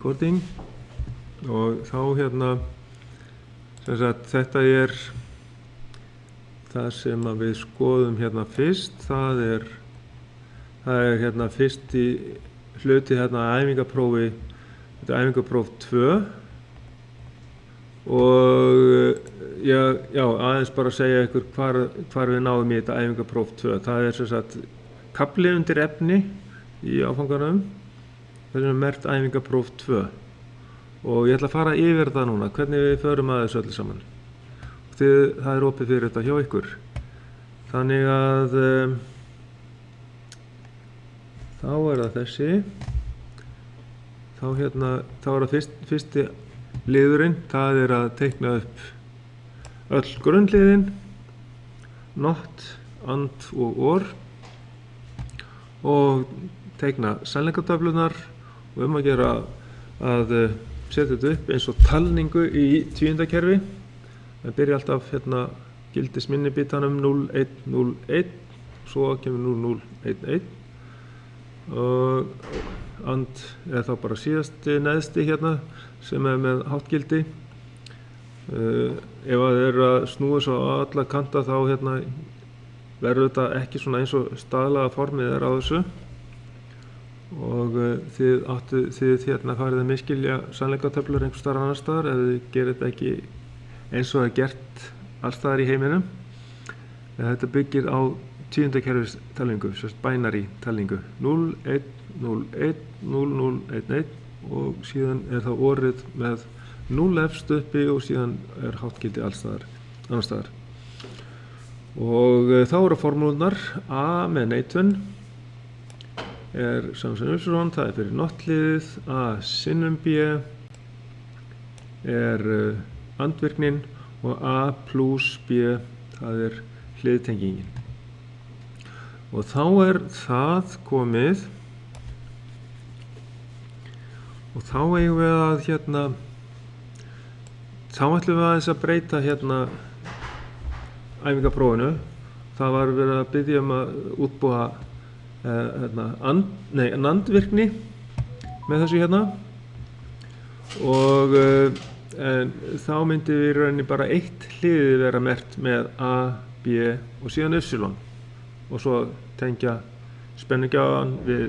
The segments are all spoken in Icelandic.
recording og þá sem sagt, þetta það sem að við skoðum fyrst, það er fyrsti hluti æfingaprófi, þetta er æfingapróf 2 og já, aðeins bara að segja ykkur hvar við náum í þetta æfingapróf 2. Það er sem sagt kafli undir efni í áfanganum. Það er merkt æfingapróf 2 og ég ætla að fara yfir það núna, hvernig við förum að þessu öllu saman. Það er opið fyrir þetta hjá ykkur. Þannig að þá er það þessi. Þá er það fyrsti liðurinn, það er að teikna upp öll grunnliðin, not, and og or og teikna sannleikatöflurnar og að gera að setja þetta upp eins og talningu í tvíundakerfi. Það byrja alltaf gildisminnibitanum 0101, svo kemur 0011 og and er þá bara síðasti neðsti sem er með háttgildi. Ef það er að snúa svo á alla kanta þá verður þetta ekki svona eins og staðlaga formið er á þessu. Og þið farið að miskilja sannleikatöflur einhvers staðar annars staðar ef þið gerir þetta ekki eins og það er gert alls staðar í heiminum. Þetta byggir á tíundakerfis talningu, binary talningu 0101 0011 og síðan er það orðið með 0 efst uppi og síðan er háttgildi alls staðar annars staðar. Og þá eru formúlurnar A með neitun er saman uppsvon, það er fyrir not-liðið, A sinnum B er andvirknin og A plus B það er hliðtengingin. Og þá er það komið og þá eigum við að þá ætlum við aðeins að breyta æfingaprófinu. Það var verið að biðja að útbúa andvirkni með þessu og þá myndi við í rauninni bara eitt hliðið vera merkt með A, B og síðan y og svo tengja spennugjafann við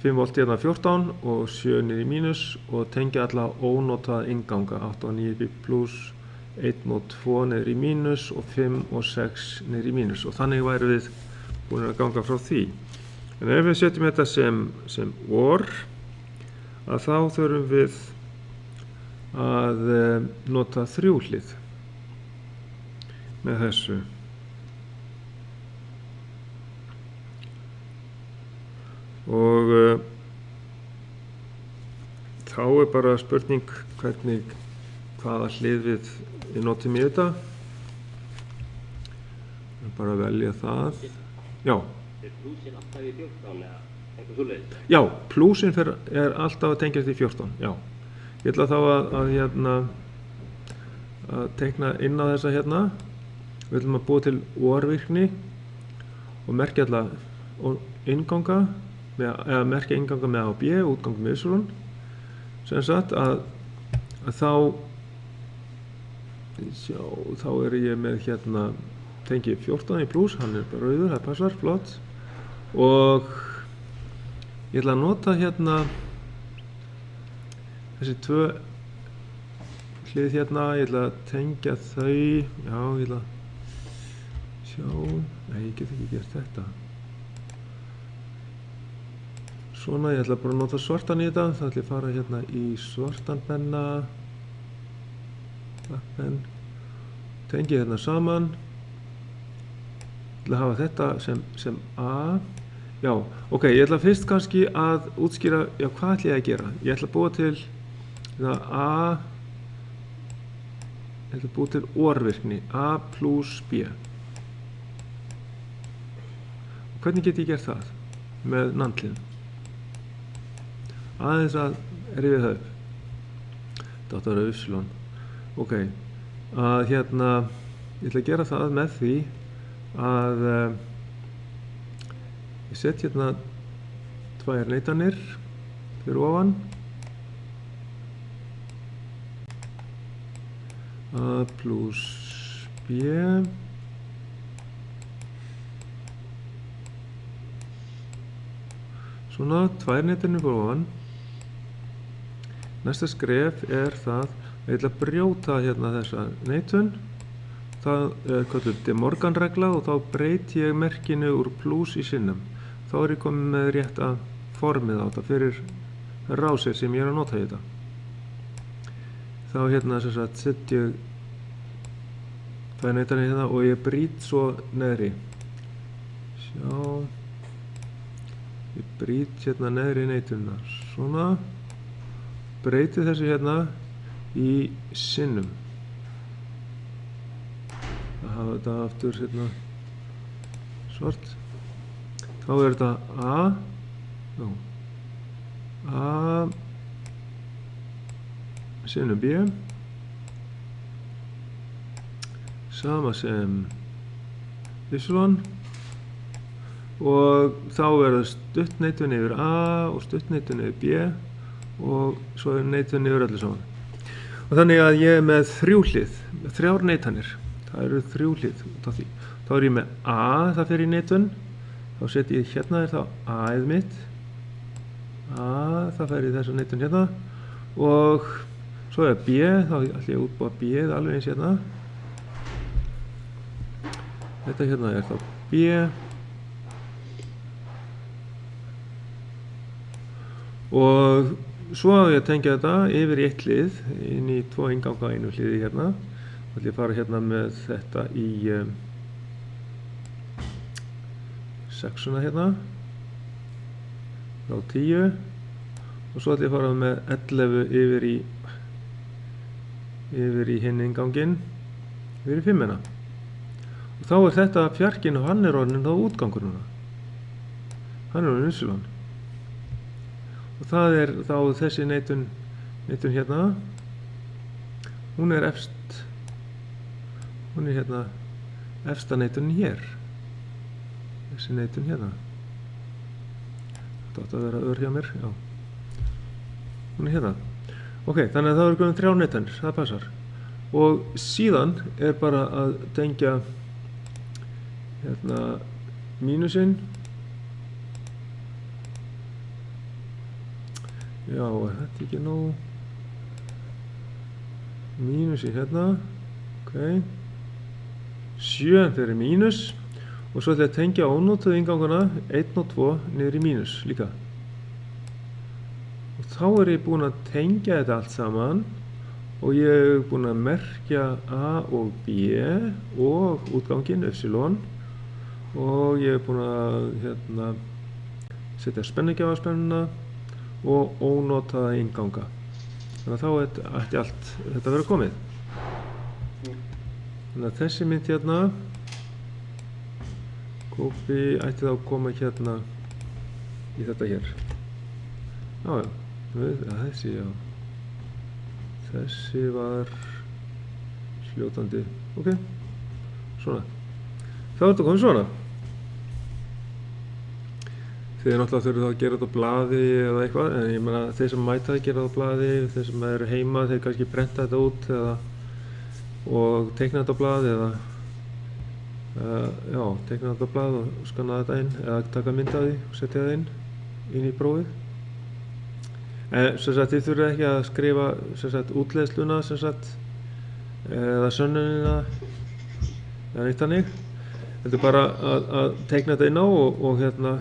5 volt 14 og 7 niður í mínus og tengja alla ónotað innganga 8 og 9 pluss 1 og 2 niður í mínus og 5 og 6 niður í mínus og þannig væri við búin að ganga frá því. En ef við setjum þetta sem or, að þá þurfum við að nota 3 hlið með þessu. Og þá er bara spurning hvaða hlið við notum í þetta. Bara velja það. Já. Er plúsin alltaf í 14 eða eitthvað svoleiðis? Já, plúsin er alltaf að tengjast í 14, já. Ég ætla þá að teikna inn á þessa Við ætlum að búa til orvirkni og merkja alla innganga, eða merkja innganga með A og B, útgang með y. Sem sagt að þá er ég með tengi 14 í pluss, hann er bara rauður, það passar, flott. Og ég ætla að nota þessi 2 hlið ég ætla að tengja þau, já, ég ætla að sjá, nei, ég get ekki gert þetta. Svona, ég ætla bara að nota svartan í þetta, það ætla ég að fara í svartan penna, tengi saman. Ég ætla að hafa þetta sem A. Já, ok, ég ætla fyrst kannski að útskýra, já, hvað ætla ég að gera? Ég ætla að búa til A, ég ætla að búa til orvirkni, A plus B. Og hvernig get ég gert það með nandliðum? Aðeins að rifja það upp. Þetta er y. Ok, að ég ætla að gera það með því að ég set 2 neitanir fyrir ofan A plus B svona, tvær neitanir fyrir ofan. Næsta skref það að ég ætla að brjóta hérna þessa neitun. Það er kallað De Morgan regla og þá breyti ég merkinu úr plus í sinnum. Þá er ég komið með rétta formið á þetta fyrir rásir sem ég er að nota í þetta. Þá hérna sem sagt set ég tvær neitanir hérna og ég brýt svo neðri. Sjá. Ég brýt hérna neðri neitunna. Svona. Breyti þessu hérna í sinnum. Það hafa þetta aftur hérna svart. Þá er þetta A. Já. A sinnum B. Sama sem Y. Og þá er það stutt neitun yfir A og stutt neitun yfir B og svo er neitun yfir öllu saman. Og þannig að ég er með þrjár neitanir. Það eru 3 hlið út af því. Þá er ég með A, það fer í neitun. Þá set ég hérna þá A-ið mitt. A, það fer í þessa neitun hérna. Og svo er B, þá ætla ég að útbúa B-ið alveg eins hérna. Þetta hérna er þá B. Og svo á ég að tengja þetta yfir í 1 hlið, inn í 2 inganga á einu hliði hérna. Þá ætla ég að fara hérna með þetta í 6 hérna, frá 10. Og svo ætla ég að fara með 11 yfir í hinn inganginn, yfir í 5. Og þá er þetta fjarkinn og hann er orðinn þá útgangur núna. Hann er orðinn Y. Og það er þá þessi neitun hérna, hún er efst, hún er hérna efsta neitunin hér, þessi neitun hérna. Þetta átti að vera ör hjá mér, já. Hún er hérna. Ok, þannig að það eru komin 3 neitanir, það passar. Og síðan er bara að tengja hérna mínusinn. Já, er þetta ekki nóg? Mínus í hérna, ok. 7 fyrir mínus og svo ætla ég að tengja ónotuðu ingangana 1 og 2 niður í mínus líka. Og þá er ég búinn að tengja þetta allt saman og ég er búinn að merkja A og B og útganginn Y og ég er búinn að hérna setja spennugjafaspennuna og ónotaða inganga. Þannig að þá ætti allt þetta að vera komið. Þannig að þessi mynd hérna, copy, ætti þá að koma hérna í þetta hér. Já, þessi, já. Þessi var fljótandi. Ok, svona. Þá er þetta komið svona. Þið náttúrulega þurfið þá að gera þetta á blaði eða eitthvað, en ég meina þeir sem mæta að gera þetta á blaði, þeir sem eru heima, þeir kannski brenta þetta út og teikna þetta á blað eða teikna þetta á blað og skanna þetta inn eða taka mynd af því og setja það inn í prófið. En sem sagt þið þurfið ekki að skrifa sem sagt útleiðsluna sem sagt eða sönnunina eða neitt þannig. Þetta er bara að teikna þetta inn á og hérna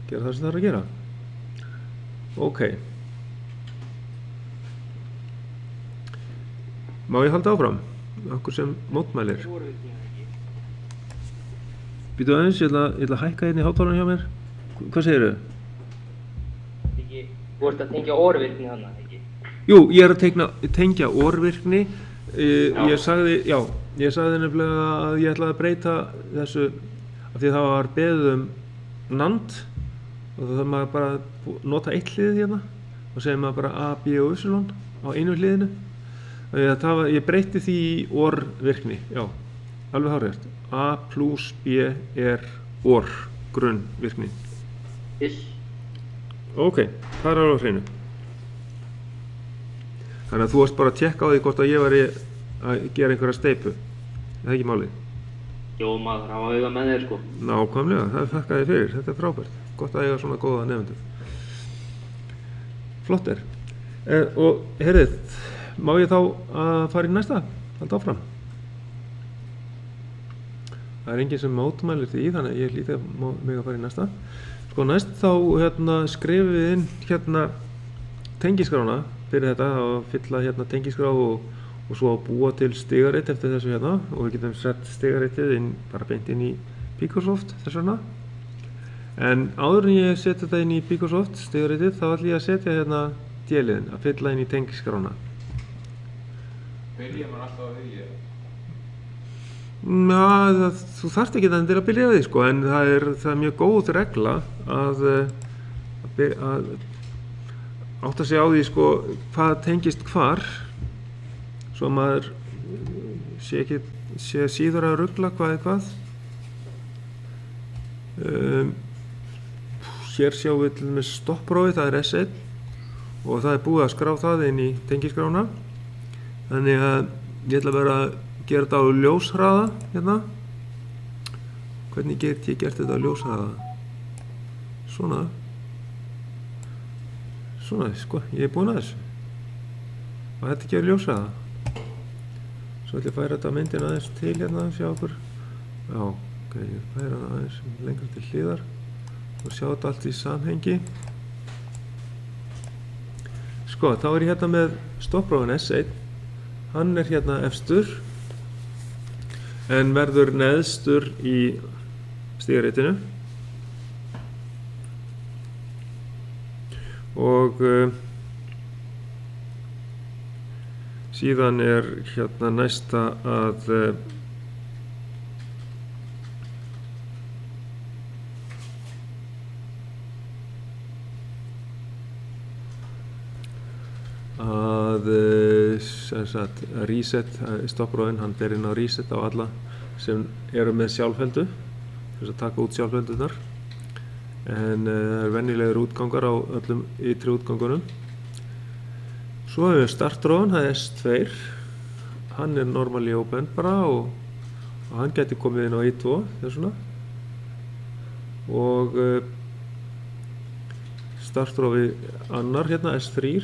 gera það sem það er að gera. Ok. Má ég halda áfram? Okkur sem mótmælir. Býtu aðeins, ég ætla að hækka hérna í hátalarinn hjá mér. Hvað segirðu? Þú ert að tengja orðvirkni hana, ekki? Jú, ég er að tengja orðvirkni. Ég sagði nefnilega að ég ætlaði að breyta þessu af því það var beðið NAND og þá þarf maður bara að nota 1 hlið hérna og segir maður bara A, B og Y á einu hliðinu. Ég breyti því í orðvirkni, já, alveg hárrétt. A plus B er grunnvirkni. Yes. Ok, það er alveg á hreinu. Þannig að þú varst bara að tjekka á því hvort að ég væri að gera einhverja steypu. Það er ekki málið. Jó, maður á auga með þér sko. Nákvæmlega, það þakka þér fyrir. Þetta er frábært. Gott að eiga svona góða nefnendur. Flott er. Og heyrðið, má ég þá að fara í næsta? Halda áfram. Það er enginn sem mótmælir því, þannig að ég hlýti mig að fara í næsta. Sko næst þá skrifum við inn tengiskrána fyrir þetta og fylla tengiskrá og svo að búa til stigarit eftir þessu og við getum sett stigaritið inn bara beint inn í Picrosoft þess vegna. En áður en ég setja þetta inn í Picrosoft stigaritið þá ætlum ég að setja D-liðin að fylla inn í tengiskrána. Byrja maður alltaf á því? Þú þarft ekki þannig til að byrja á því sko, en það er mjög góð regla að átta sig á því sko hvað tengist hvar, svo maður sé síður að rugla hvað er hvað. Hér sjáum við til dæmis stoppprófið, það er S1 og það er búið að skrá það inn í tengiskrána. Þannig að ég ætla að gera þetta á ljóshraða Hvernig get ég gert þetta á ljóshraða? Svona, sko, ég er búinn að þessu. Og þetta ekki á ljóshraða. Svo ætla ég að færa þetta myndin aðeins til sjá okkur. Já, ok, ég færa hana aðeins lengra til hliðar og sjá þetta allt í samhengi. Sko, þá er ég með stoppprófinn S1. Hann er efstur en verður neðstur í stigaritinu og síðan er næsta að reset stoppprófinn, hann ber inn á reset á alla sem eru með sjálfheldu til þess að taka út sjálfheldunar en það er venjulegir útgangar á öllum ytri útgangunum. Svo hefur við startrófinn, það er S2, hann er normally open bara og hann gæti komið inn á I2 þessuna og startrófi annar S3,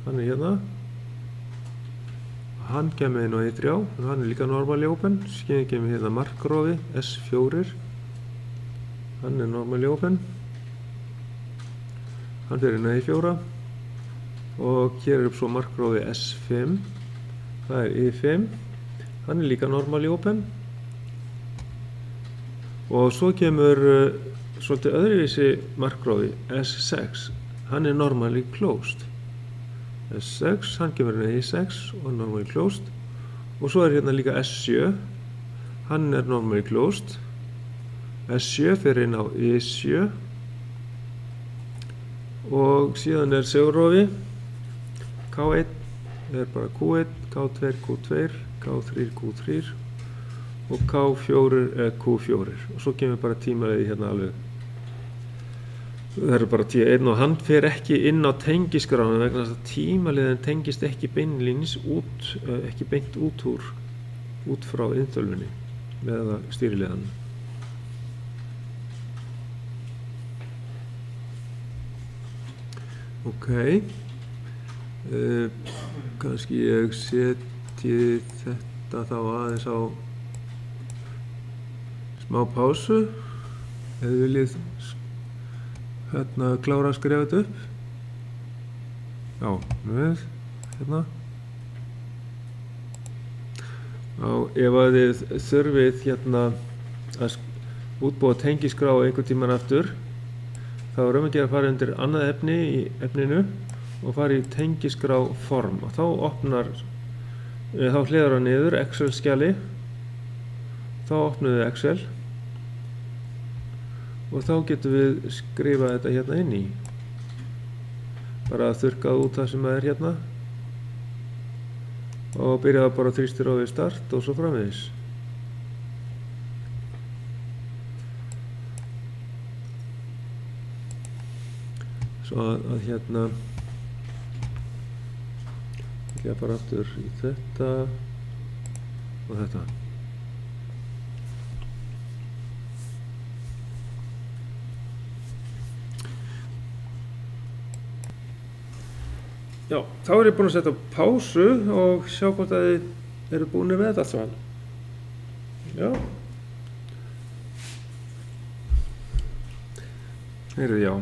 hann er hann kemur inn á I3, hann er líka normally open. Síðan kemur markrófi S4, hann er normally open, hann fer inn á I4 og hér er svo markrófi S5, það er I5, hann er líka normally open og svo kemur svolítið öðruvísi markrófi S6, hann er normally closed. S6, hann kemur inn á I6 og normally closed og svo er líka S7, hann er normally closed. S7 fer inn á I7 og síðan er segurofi K1 er bara Q1, K2 Q2, K3 Q3 og K4 er Q4 og svo kemur bara tímaleiði alveg. Það eru bara T1 og hann fer ekki inn á tengiskrána vegna þess að tímaleiðin tengist ekki beinlínis út, ekki beint út frá inntölvunni með stýrileiðan. Ok, kannski ég setji þetta þá aðeins á smá pásu ef þið viljið klára að skrifa þetta upp. Já, með ef að þið þurfið að útbúa tengiskrá einhvern tímann aftur þá er að gera að fara undir annað efni í efninu og fara í tengiskrá form og þá hliðar það niður Excel skjali, þá opnum við Excel og þá getum við skrifað þetta inn í, bara að þurrka út það sem er og byrjaði bara að þrýstir á við start og svo framvegis. Svo að ég bara aftur í þetta og þetta. Já, þá er ég búinn að setja á pásu og sjá hvort að þið eru búinir með þetta allt saman. Já. Heyrðu, já.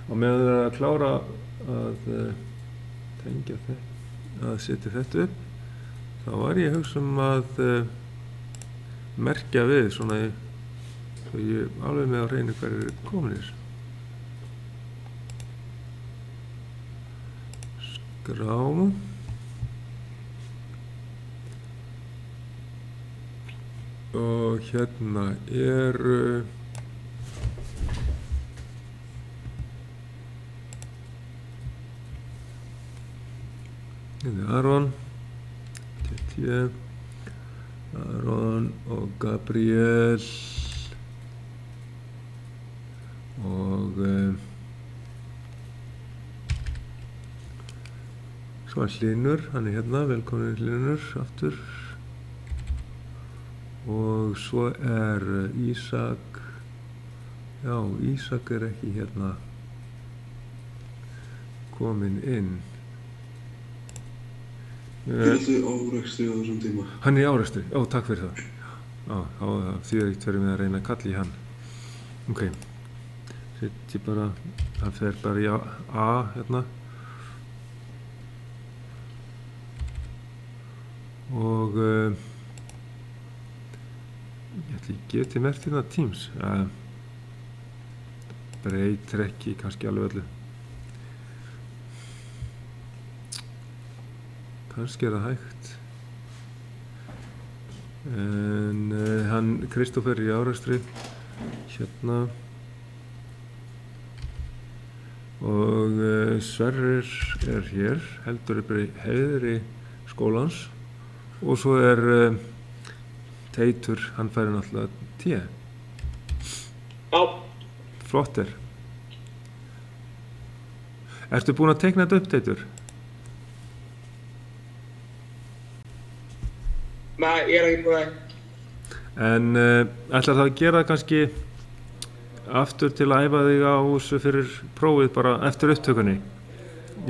Og meðan þið er að klára að tengja þetta, að setja þetta upp, þá var ég að hugsa að merkja við svona svo ég alveg með á hreinu hverju eru kominir. Skrá. Og hérna eru Aron, Tetje, Aron og Gabriel og svo er Hlynur, hann er hérna, velkomin Hlynur aftur. Og svo er Ísak, já, Ísak er ekki hérna kominn inn. Er alltaf árekstri á þessum tíma? Hann er í árekstri, ó, takk fyrir það. Já, þá þýðir eitt verið með að reyna að kalla í hann. Ok, setji bara, það fer bara í A hérna. Og ég ætli ég geti merkt hérna Teams. Breytir ekki kannski alveg öllu. Kannski er það hægt. En hann, Kristófer er í árekstri. Hérna. Og Sverrir er hér, heldur upp í heiðri skólans. Og svo er Teitur, hann færi náttúrulega T. Já. Flott er. Ertu búinn að teikna þetta upp, Teitur? Nei, ég er ekki búinn að. En ætlar það að gera kannski aftur til að æfa þig á þessu fyrir prófið bara eftir upptökunni?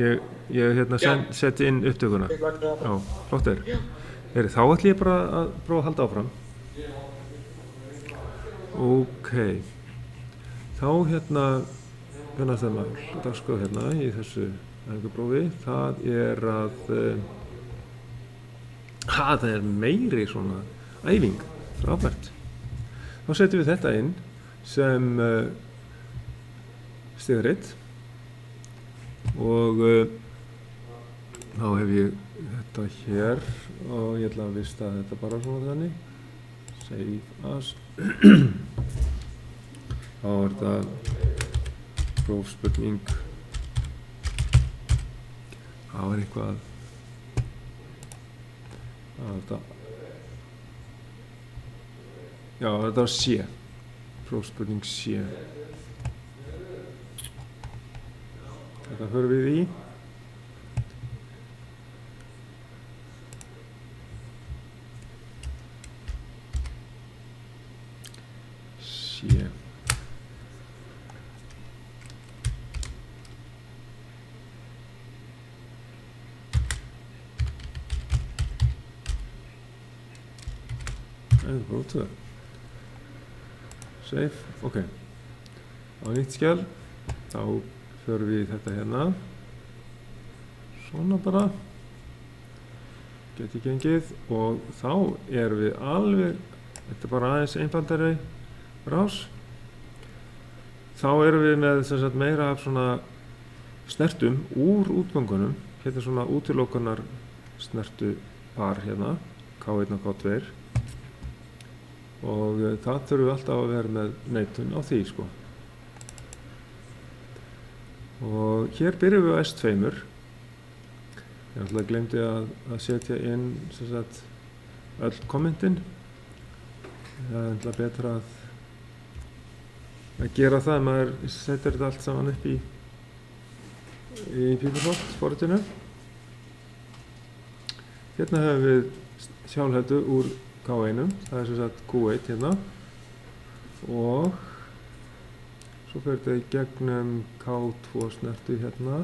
Ég hérna seti inn upptökuna. Já, flott er. Þá ætlum ég bara að prófa að halda áfram. Ok. Þá hérna, hvernig það maður dagskrá hérna í þessu æfingaprófi, það er að það er meiri svona æfing, frábært. Þá setjum við þetta inn sem stigaritt og þá hef ég þetta hér og ég ætla að vista þetta bara svona þannig. Save as. Þá er þetta prófspurning. Það var eitthvað þetta já, þetta var C. Prófspurning C. Þetta förum við í. C. Próf 2. Save, ok. Á nýtt skjal, þá förum við þetta hérna. Svona bara. Geti gengið og þá erum við alveg, þetta er bara aðeins einfaldari rás. Þá erum við með sem sagt meira af svona snertum úr útgangunum. Hérna er svona útilokunar snertu par hérna, K1 og K2. Og það þurfum við alltaf að vera með neitun á því sko. Og hér byrjum við á S2. Ég ætla glemdi að setja inn sem sagt öll kommentin. Það er ætla betra að gera það ef maður setur þetta allt saman upp í PeopleSoft forritinu. Hérna höfum við sjálfheldu úr K1, það er sem sagt Q1 hérna og svo fer þetta í gegnum K2 snertu hérna,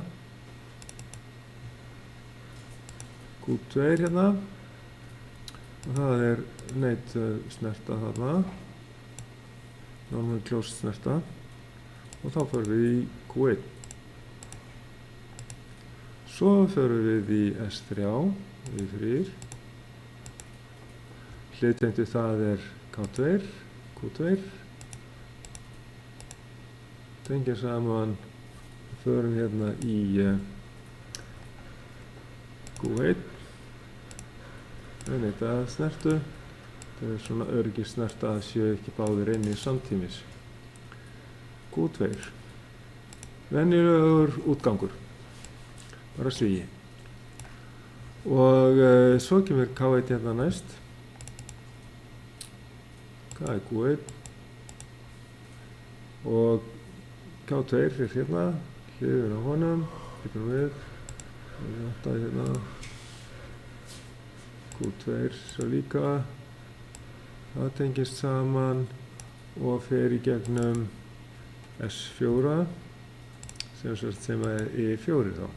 Q2 hérna og það er neitað snerta þarna, normal closed snerta og þá förum við í Q1. Svo förum við í S3, við 3. Hliðtengdu það er K2, Q2. Tengja saman, förum hérna í Q1. Það er neitað snertu. Það er svona öryggis snerta að séu ekki báðir inni samtímis. Q2. Venjulegur útgangur. Bara svíi. Og svo kemur K1 hérna næst. Það er Q1. Og K2 er hérna, hliðin á honum, byggum við. Þetta hérna. Q2 svo líka. Það tengist saman og fer í gegnum S4 sem er E4 þá.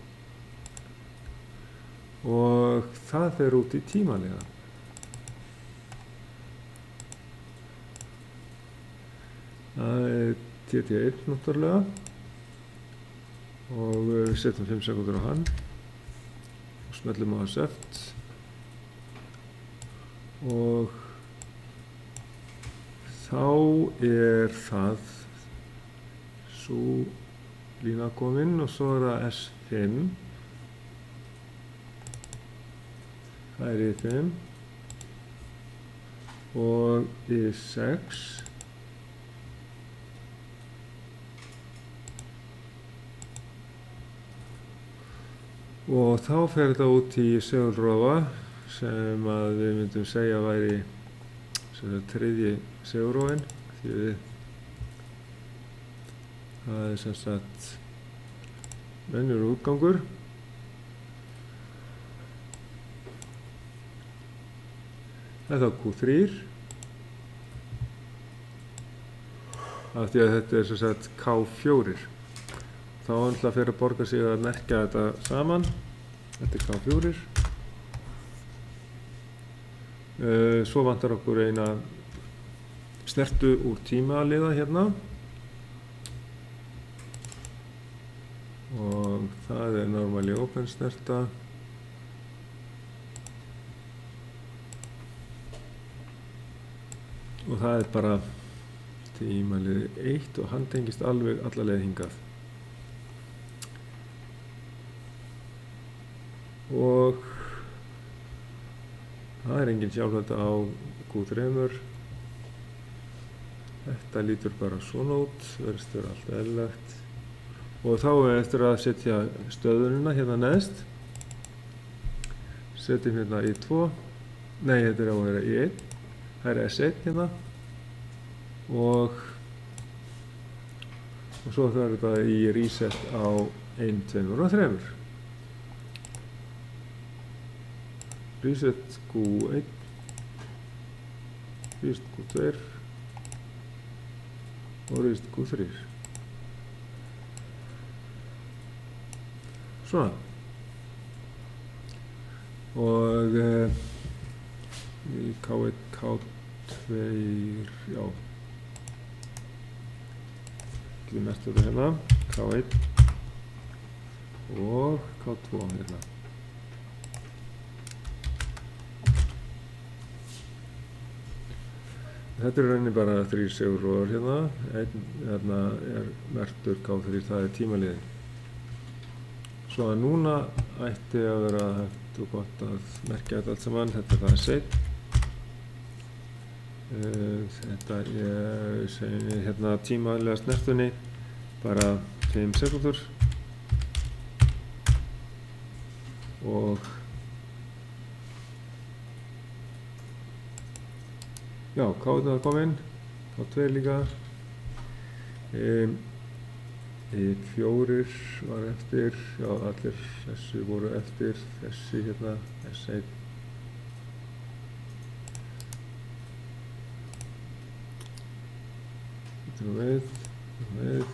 Og það fer út í tímalega. Það er TT1 náttúrulega og við setjum 5 sekúndur á hann og smellum á accept og þá er það svo lína komin og svo er það S5. Það er I5 og I6 og þá fer þetta út í segulrofa sem að við myndum segja væri þriðji segulrofinn því það er sem sagt venjulegur útgangur. Það er þá Q3 af því að þetta er sem sagt K4. Þá ætla fyrir að borga sig að merkja þetta saman. Þetta er K4. Svo vantar okkur eina snertu úr tímaliða hérna. Og það er normally open snerta. Og það er bara tímaliði 1 og hann tengist alveg alla leið hingað. Og það er engin sjálfhelda á Q3. Þetta lítur bara svona út, verðist vera allt eðlilegt. Og þá er eftir að setja stöðunina hérna neðst. Setjum hérna I2. Nei, þetta er á að vera I1. Það er S1 hérna. Og svo þarf þetta í reset á 1, 2 og 3. Reset Q1, reset Q2 og reset Q3. Svona. Og í K1, K2, já. Við mertum þetta hérna, K1 og K2 hérna. Þetta er rauninni bara 3 segulrofar hérna. Einn hérna er merktur K3, það er tímaliðin. Svo að núna ætti að vera hægt og gott að merkja þetta allt saman. Þetta er það S1. Þetta er hérna tímalega snertunni, bara 5 sekúndur. Og já, K1 var kominn, K2 líka, E4 var eftir, já allir þessi voru eftir, þessi hérna, S1 við.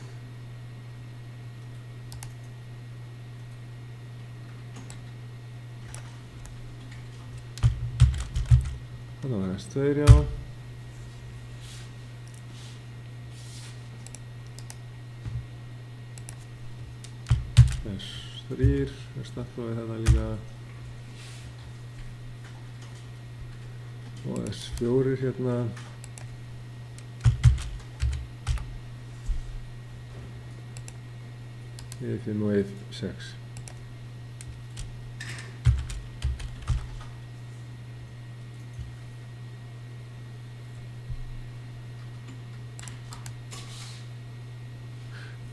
Þannig var S2, já. S3, staflóið þetta líka. Og S4 hérna. E5 og E6.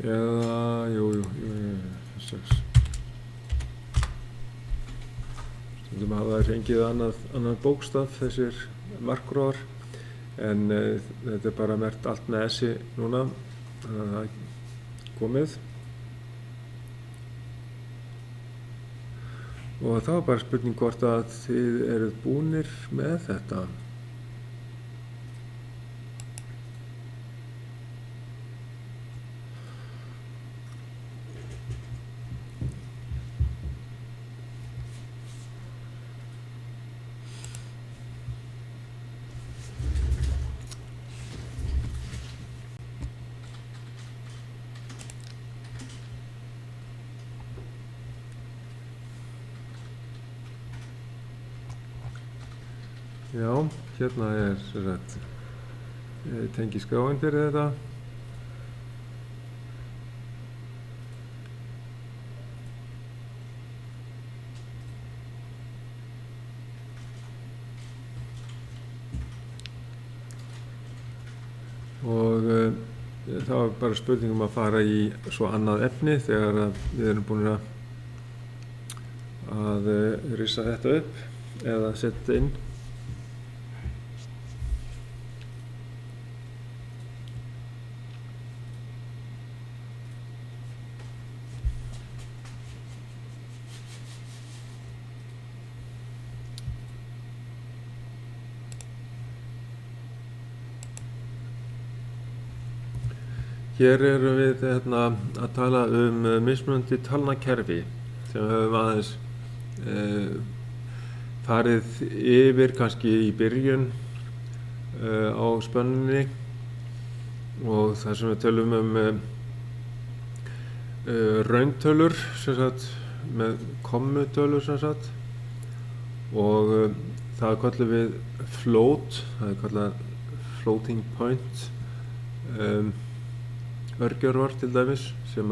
Eða, jú, 6. Stundum hafa þær fengið annan bókstaf, þessir markróar, en þetta er bara merkt allt með S-i núna, þannig að það er komið. Og það var bara spurning hvort að þið eruð búnir með þetta. Já, hérna er sem sagt tengiskráin fyrir þetta. Og það var bara spurning að fara í svo annað efni þegar við erum búin að rissa þetta upp eða setja inn. Hér erum við að tala mismunandi talnakerfi sem við höfum aðeins farið yfir kannski í byrjun á spönnunni, og það sem við tölum rauntölur sem sagt með kommutölur sem sagt, og það kallum við float, það er kallað floating point örgjörvar til dæmis sem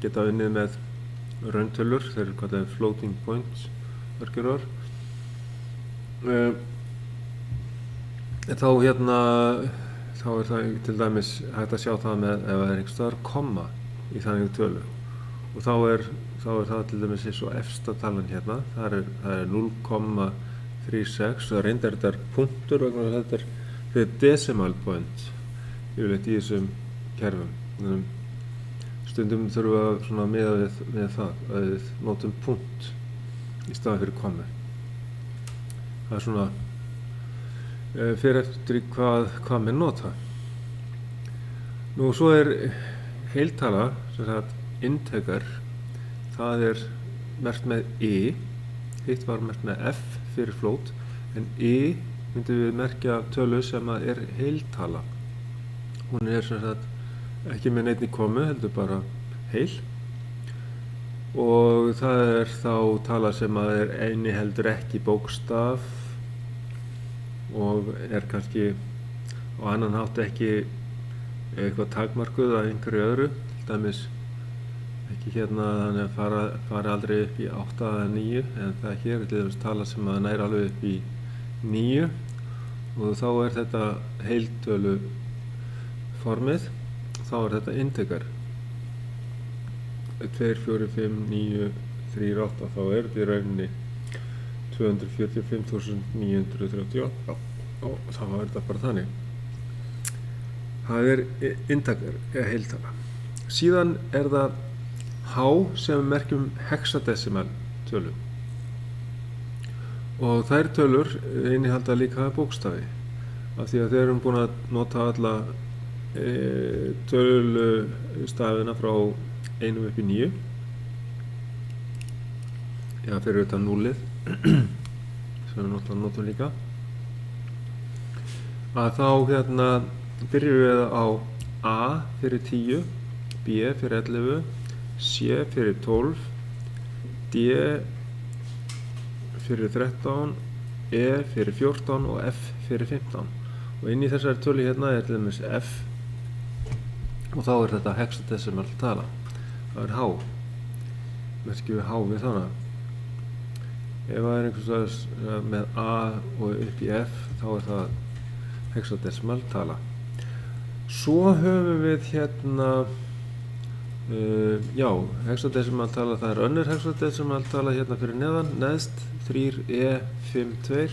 geta unnið með rauntölur, þeir eru kallað floating points örgjörvar. Þá er það til dæmis hægt að sjá það með ef það er einhvers staðar komma í þannig tölu, og þá er það til dæmis eins og efsta talan hérna, það er 0,36, og reyndar þetta er punktur vegna þess að þetta er decimal point yfirleitt í þessum kerfum. Stundum þurfum við að svona miða við það að við notum punkt í staðinn fyrir kommu. Það er svona fyrir eftir hvað menn nota. Nú svo er heiltala, sem sagt integer, það er merkt með e, hitt var merkt með f fyrir float, en e myndum við merkja tölu sem er heiltala. Hún er sem sagt ekki með neinni kommu, heldur bara heil, og það er þá tala sem inniheldur ekki bókstaf og er kannski á annan hátt ekki eitthvað takmarkuð af einhverju öðru, til dæmis ekki hérna þannig að fara aldrei upp í 8 eða 9, en það hér er til dæmis tala sem nær alveg upp í 9, og þá er þetta heiltölu formið, þá er þetta integer 2, 4, 5, 9, 3, 8, þá er þetta í rauninni 245.938, og þá er þetta bara þannig. Það er integer eða heiltala. Síðan er það h sem merkjum hexadecimal tölu, og þær tölur innihalda líka bókstafi, af því að þeir eru búin að nota alla tölustafina frá 1 upp í 9. Já, fyrir utan 0 sem við náttúrulega notum líka. Að þá hérna byrjum við á A fyrir 10, B fyrir 11, C fyrir 12, D fyrir 13, E fyrir 14 og F fyrir 15. Og inn í þessari tölu hérna er til dæmis F og þá er þetta hexadecimal tala. Það er H. Merkjum við H við þannig. Ef það er einhvers veginn með A og upp í F þá er það hexadecimal tala. Svo höfum við hérna hexadecimal tala, það er önnur hexadecimal tala hérna fyrir neðan, neðst 3E52.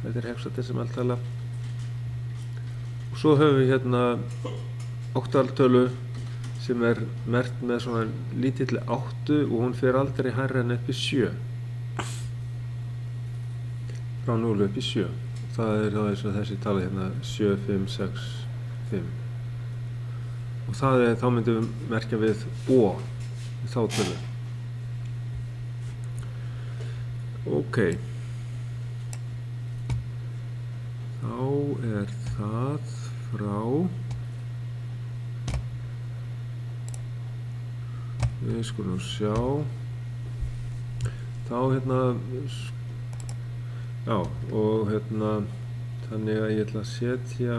Þetta er hexadecimal tala. Og svo höfum við hérna oktaltölu sem er merkt með svona lítilli 8 og hún fer aldrei hærra en upp í 7. Frá 0 upp í 7. Það er þá eins og þessi tala hérna 7, 5, 6, 5. Og þá myndum við merkja við O í þá tölu. Ok. Þá er það frá, við skulum sjá, þá hérna, já, og hérna, þannig að ég ætla að setja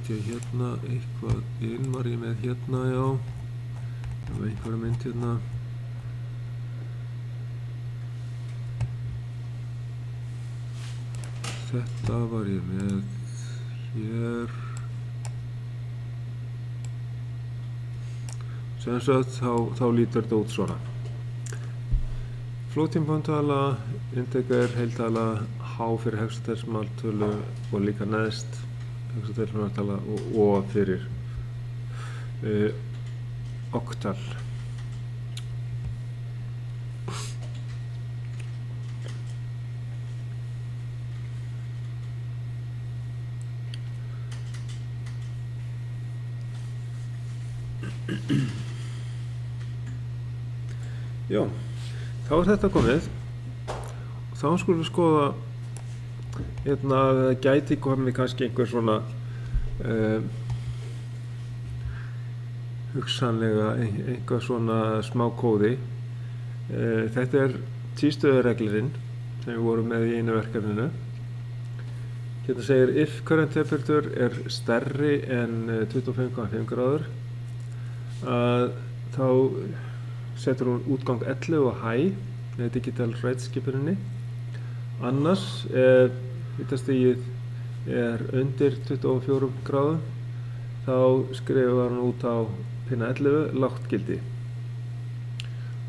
hérna eitthvað inn, var ég með hérna, já, með einhverja mynd hérna. Þetta var ég með hér. Sem sagt þá lítur þetta út svona. Floating point tala, integer heiltala, H fyrir hexadecimal tölu og líka neðst hexadecimal tala og O fyrir oktal. Já, þá er þetta komið og þá skulum við skoða hérna að það gæti komið kannski einhver svona hugsanlega einhver svona smá kóði. Þetta er tvístöðureglurinn sem við vorum með í einu verkefninu. Hérna segir if current temperature er stærri en 25,5 gráður þá setur hún útgang 11 og high með digital right skipuninni. Annars hitastigið er undir 24 gráðum þá skrifar hann út á pinna 11 lágt gildi.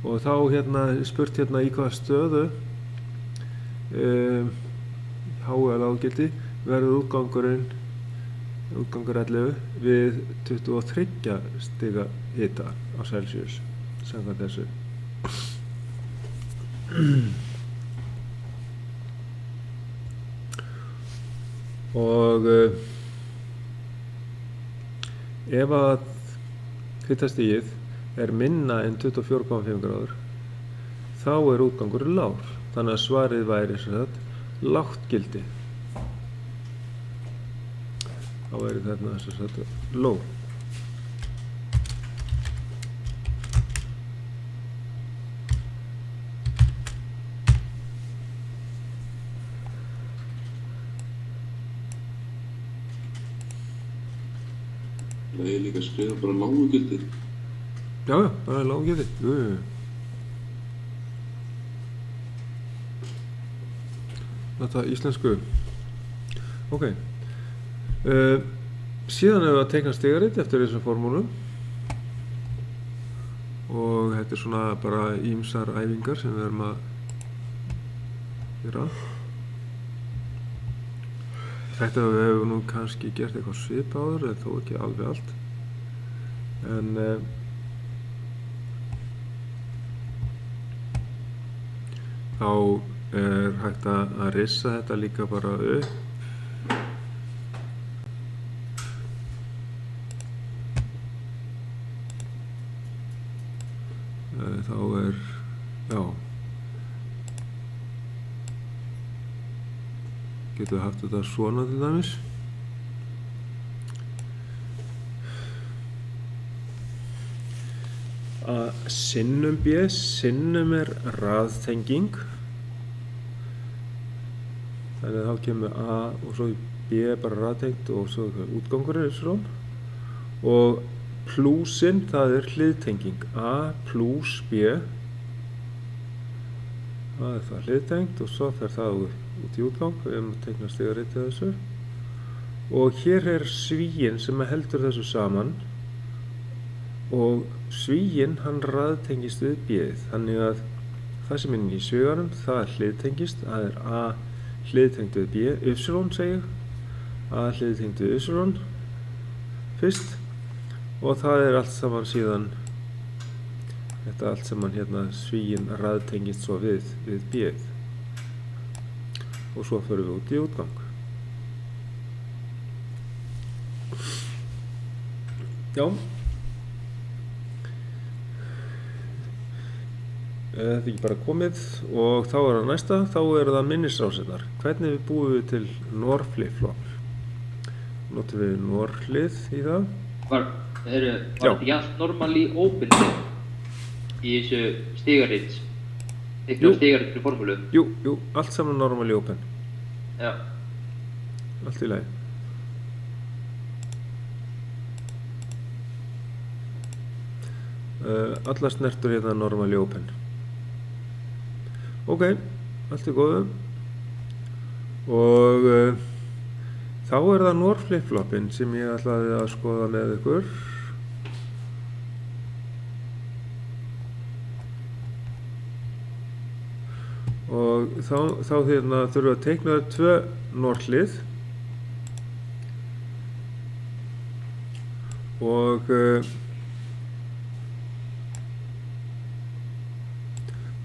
Og þá hérna spurt hérna í hvaða stöðu há eða lág gildi verður útgangur 11 við 23 stiga hita á Celsius samkvæmt þessu. Og ef að hitastigið er minna en 24,5 gráður þá er útgangur lágur. Þannig að svarið væri sem sagt lágt gildi. Þá væri þarna sem sagt low. Það er líka að skrifa bara lágu gildi. Já, bara lágu gildi. Þetta íslensku. Ok. Síðan hefur við að teikna stigaritt eftir þessum formúlum. Og þetta er svona bara ýmsar æfingar sem við erum að gera. Þetta hefur nú kannski gert eitthvað svipað áður, en þó ekki alveg allt. En þá er hægt að rissa þetta líka bara upp. Þá já, getum við haft þetta svona til dæmis. Sinnum B, sinnum er raðtenging. Þannig að þá kemur A og svo B bara raðtengt og svo útgangurinn Y. Og plúsinn, það er hliðtenging. A plús B. Það er það hliðtengt og svo fer það út í útgang. Við erum að teikna stigaritið þessu. Og hér er svíinn sem heldur þessu saman. Og svíinn, hann raðtengist við B-ið. Þannig að það sem er í sviganum, það hliðtengist. Það er A hliðtengt við B, Y segi ég. A hliðtengt við Y fyrst. Og það er allt saman síðan, þetta allt saman hérna, svíinn raðtengist svo við B-ið. Og svo förum við út í útgang. Já. Þetta er ekki bara komið og þá er það næsta, þá er það minnisrásinnar. Hvernig búum við til NOR flip-flop? Notum við NOR hlið í það. Var þetta ekki allt normally open í þessu stigarits? Ekki á stigarits fyrir formúlu? Jú, allt saman normally open. Já. Allt í lagi. Allar snertur hérna normally open. Ok, allt er góðu. Og þá er það NOR flip-flopin sem ég ætlaði að skoða með ykkur. Og þá hérna þurfum við að teikna upp 2 NOR hlið. Og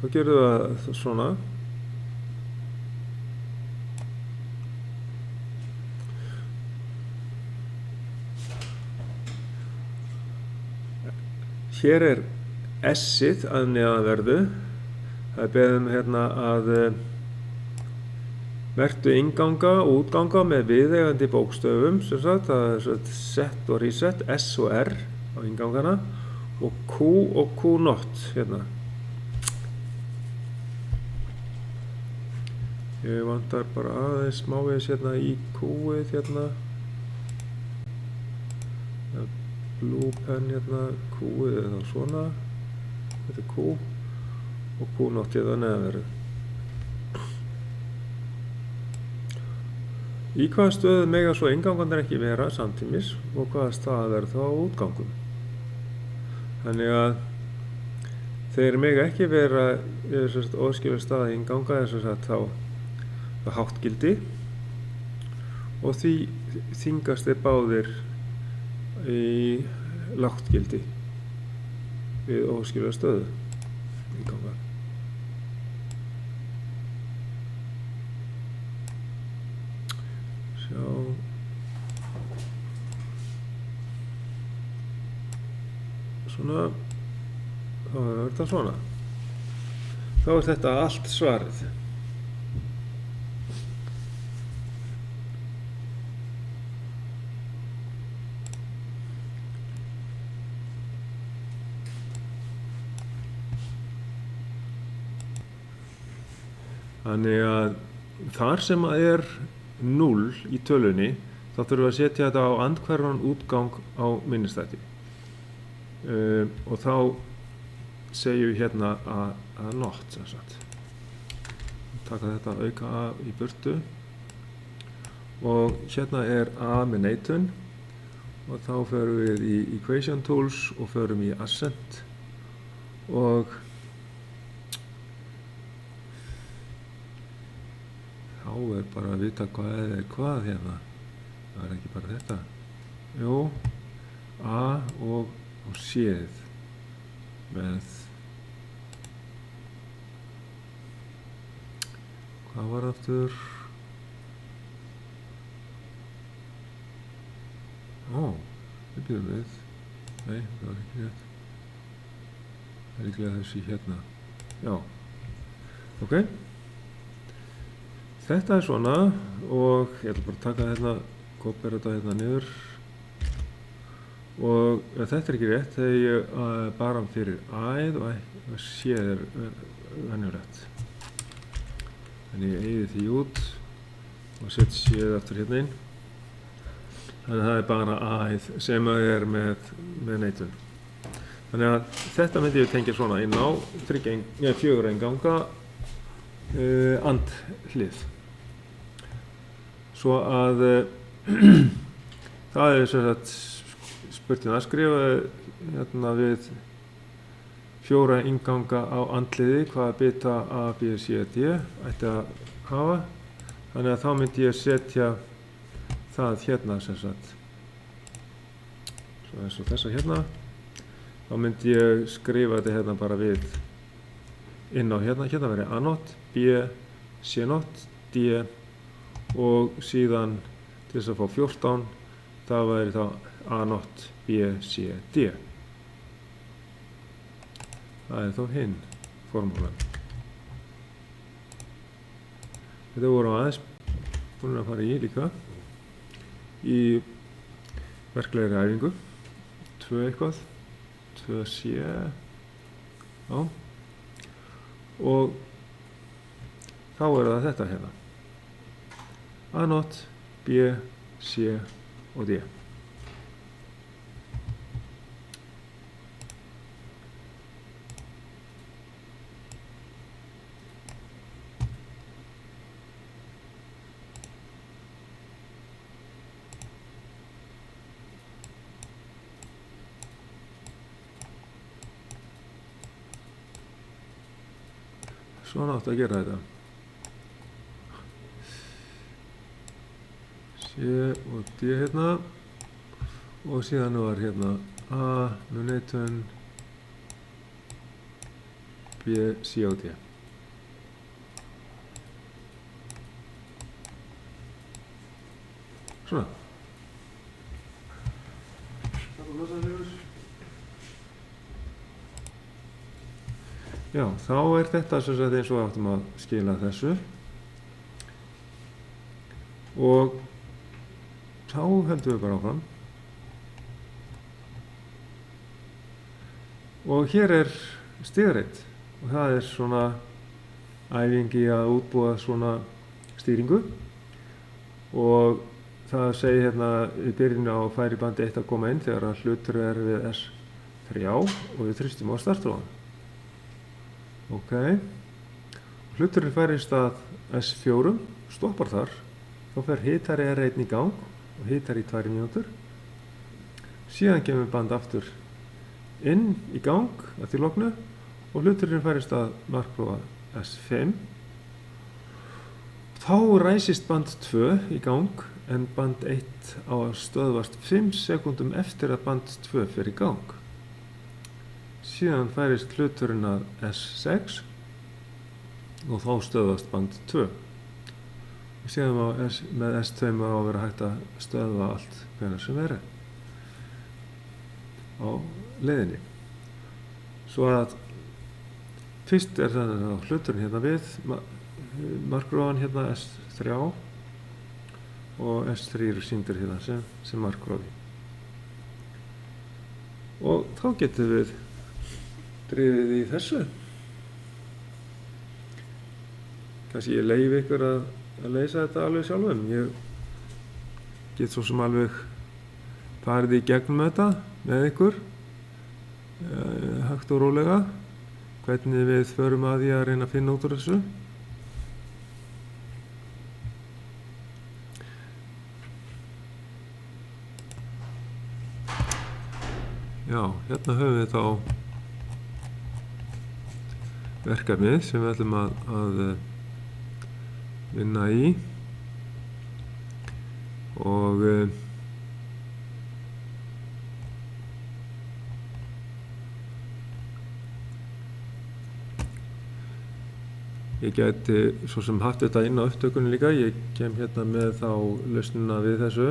þá gerum við það svona. Hér er S-ið að neðanverðu. Það er beðið hérna að merktu innganga og útganga með viðeigandi bókstöfum, sem sagt, það er set og reset, S og R á inngangana og Q og Q0 hérna. Ég vantar bara aðeins smávegis hérna í Q-ið hérna. Blue pen hérna, Q-ið er þá svona. Þetta er Q og Q0 hérna neðanverðu. Í hvaða stöðu mega svo inngangandar ekki vera samtímis og hvaða stað verður þá á útgangum. Þannig að þeir mega ekki vera óskilur stað í innganga þess að þá háttgildi og því þyngast þeir báðir í láttgildi við óskilur stöðu innganga. Sjá. Svona. Þá er þetta svona. Þá er þetta allt svarið. Þannig að þar sem að er 0 í tölunni, þá þurfum við að setja þetta á andhverfan útgang á minnistætti. Og þá segjum við hérna að not, sem sagt. Taka þetta auka A í burtu. Og hérna er A með neitun. Og þá förum við í Equation Tools og förum í Ascent. Og þá er bara að vita hvað er hvað hérna. Það er ekki bara þetta. Jú, A og C-ið með Hvað var aftur? Við byrjum við. Nei, það var ekki rétt. Það er líklega þessi hérna. Já. Ok. Þetta er svona og ég ætla bara að taka hérna, kopera þetta hérna niður. Og ef þetta er ekki rétt þegar ég bara fyrir æð og sé er venjulegt. Þannig ég eyði því út og set séð aftur hérna inn. Þannig að það er bara æð sem er með neitun. Þannig að þetta myndi ég tengja svona inn á 4 einganga andhlið. Svo að það er sem sagt spurning að skrifa hérna við 4 inganga á andliði hvaða bita A, B, C, D ætti að hafa. Þannig að þá myndi ég setja það hérna sem sagt. Svo eins og þessa hérna. Þá myndi ég skrifa þetta hérna bara við inn á hérna. Hérna verði A0, B, C0, D og síðan til þess að fá 14 það væri þá A0, B, C, D. Það er þá hinn formúlan. Þetta voru aðeins búin að fara í líka í verklegri æfingu. 2 eitthvað, 2C, já. Og þá er það þetta hérna. A0, B, C og D. Svona átti að gera þetta. C og D hérna og síðan var hérna A með neitun B, C og D. Svona. Já, þá er þetta sem sagt eins og við áttum að skila þessu og þá höldum við bara áfram og hér er stigarit og það er svona æfingi að útbúa svona stýringu og það segir hérna í byrjun á færibandi 1 að koma inn þegar að hlutur er við S3 og við þrýstum á startróðan. Ok, hluturinn færist að S4, stoppar þar, þá fer hitari R1 í gang og hitari í 2 mínútur. Síðan kemur band aftur inn í gang að því loknu og hluturinn færist að markprófa S5. Þá ræsist band 2 í gang en band 1 á að stöðvast 5 sekúndum eftir að band 2 fer í gang. Síðan færist hluturinn að S6 og þá stöðvast band 2. Og síðan með S2 á að vera hægt að stöðva allt hvenær sem er á leiðinni. Svo að fyrst er þannig að hluturinn hérna við, markgrófan hérna S3 og S3 eru sýndir hérna sem markgrófi. Og þá getum við drifið í þessu. Kannski ég leyfi ykkur að leysa þetta alveg sjálfum. Ég get svo sem alveg farið í gegnum þetta með ykkur hægt og rólega hvernig við förum að því að reyna að finna út úr þessu. Já, hérna höfum við þá verkefnið sem við ætlum að vinna í og Ég gæti svo sem haft þetta inn á upptökunni líka. Ég kem hérna með þá lausnina við þessu.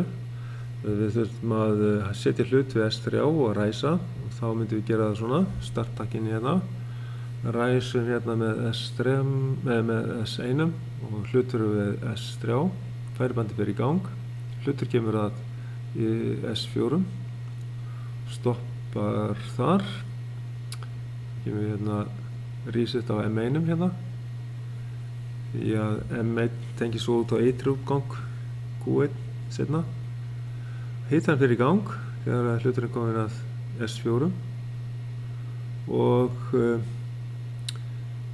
Við þurfum að setja hlut við S3 og ræsa. Og þá myndum við gera það svona, starttakkinni hérna. Ræsum hérna með S3, með S1 og hlutur við S3. Færibandi fer í gang. Hlutur kemur að í S4. Stoppar þar. Kemur við hérna reset á M1 hérna. Því að M1 tengir svo út á ytri útgang Q1 setna. Hitarinn fer í gang þegar hluturinn komin að S4 og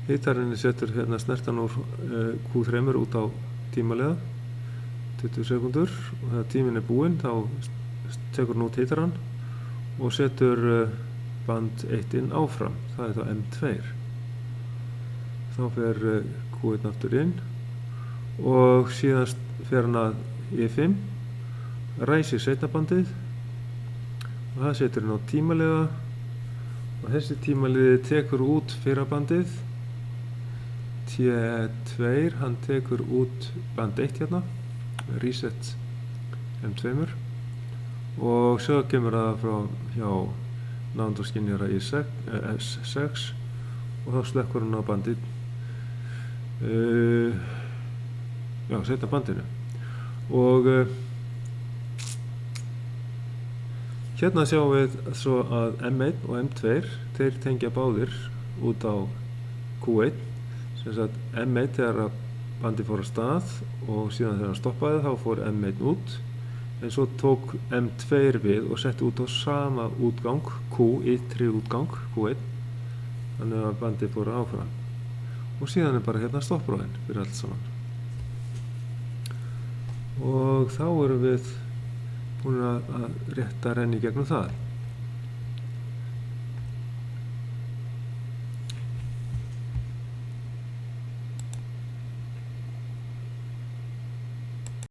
hitarinn setur hérna snertan úr Q3 út á tímalega 20 sekundur og þegar tíminn búinn þá tekur hann út hitarann og setur band 1 inn áfram. Það þá M2. Þá fer Q1 aftur inn og síðan fer hann að E5, ræsir seinna bandið og það setur hann á tímalega og þessi tímaliði tekur út fyrra bandið. T2, hann tekur út band 1 hérna, reset M2 og svo kemur það frá hjá nándurskynjara í S6 og þá slekkur hann á bandið seinna bandinu og hérna sjáum við svo að M1 og M2 þeir tengja báðir út á Q1 sem sagt M1 þegar bandið fór af stað og síðan þegar hann stoppaði þá fór M1 út en svo tók M2 við og setti út á sama útgang Q, ytri útgang Q1 þannig að bandið fór áfram og síðan bara hérna stoppróðinn fyrir allt saman og þá erum við búin að rétta renni gegnum það.